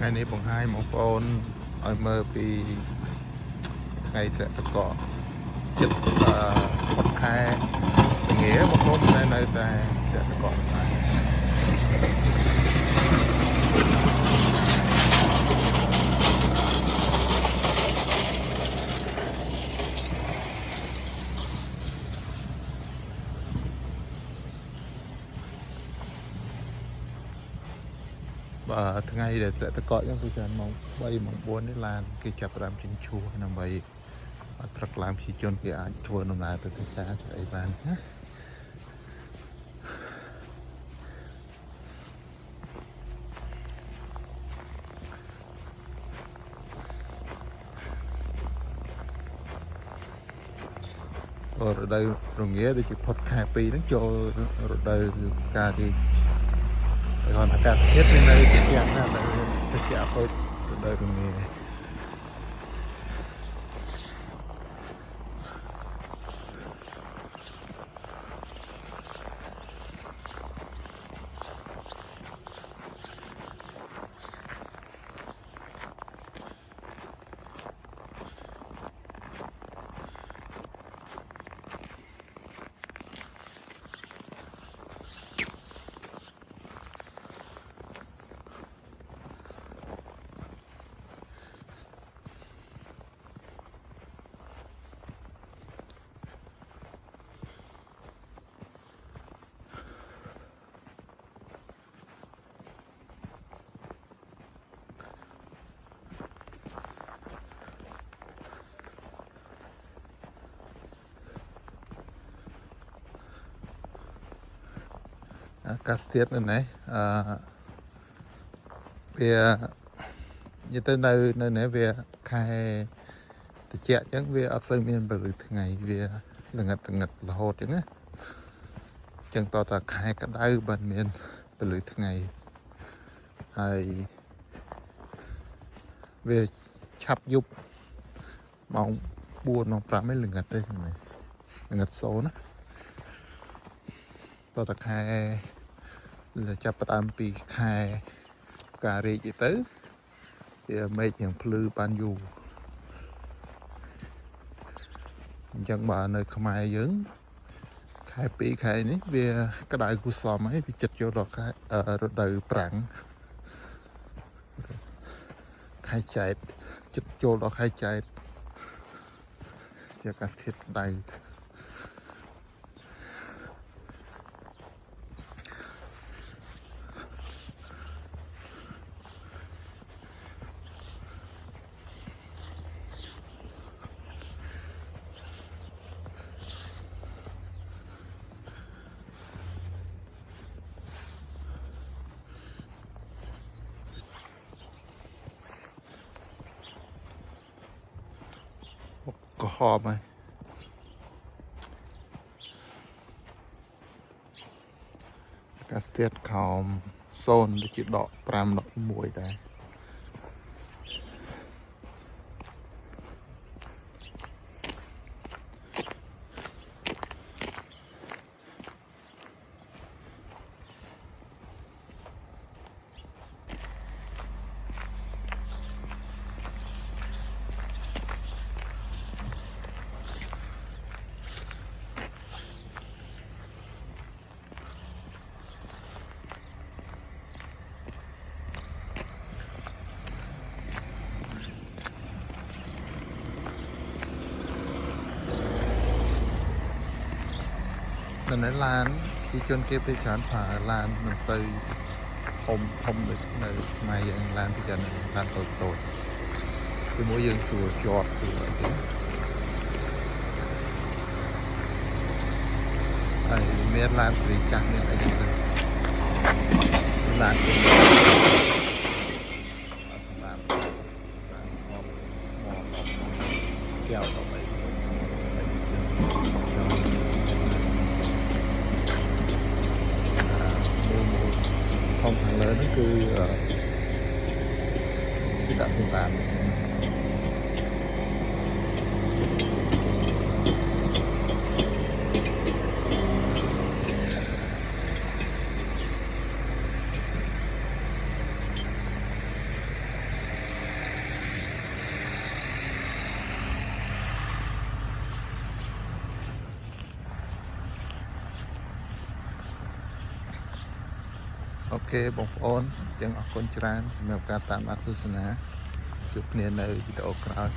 ngàyนี้ผมให้หมอปอนเอาเมื่อปีไงเถอะตะกอจิตหมดแค่เป็นเงี้ยบางคนในแต่เถอะตะกอไปថ្ងៃដែលតកកយ៉ាងគឺចាំម៉ោង3ម៉ោង4នេះឡានគេចាប់ផ្ដើមជិញ្ជូដើម្បីព្រឹកឡើងប្រជាជនគេអាចធ្វើដំណើរទៅទីផ្សារអីបានណារដូវរងាដូចជាផុតខែ2ហ្នឹងចូលរដូវការរីកគាត់អាកាសធាតុនៅជាក់ណាស់តែតិចអត់រដូវរងាអាកាសធាតុនៅនេះវានិយាយទៅនៅនេះវាខែត្រជាក់អញ្ចឹងវាអត់សូវមានពលឺថ្ងៃវាល្ងិតរហូតអញ្ចឹងណាអញ្ចឹងតើតាខែក្តៅបានមានពលឺថ្ងៃហើយវាឆាប់យប់ម៉ោង4ម៉ោង5ហ្នឹងល្ងិតទេល្ងិតសូណាតើតាខែចាប់ផ្ដើមពីខែផ្ការីកទៅវាមេឃយ៉ាងភ្លឺបានយូរអញ្ចឹងបើនៅខ្មែរយើងខែ2ខែនេះវាក្តៅគូសមហើយវាចិត្តចូលដល់ខែរដូវប្រាំងខែចែកចិត្តចូលដល់ខែចែកជាអាកាសធាតុក្តៅក៏ហមហើយអាកាសធាតុខោម0ដូចជាដក5ដក6ដែរនៅនៅឡានជាជនគេពេលច្រើនប្រើឡានមិនសូវធំដូចនៅខ្មែរយើងឡានពីច្រើនឡានតូចពីមួយយើងស្រួលជាប់ស្រួលអីចឹងហើយមានឡានសេរីចាស់មានអីចឹងទៅឡានគេសម្រាប់កែវទៅខាងលើហ្នឹងគឺដាក់សម្រាប់ ok bóng ôn chẳng ở con tràn xem các bạn tam ác tu sna chụp nền nơi video crowd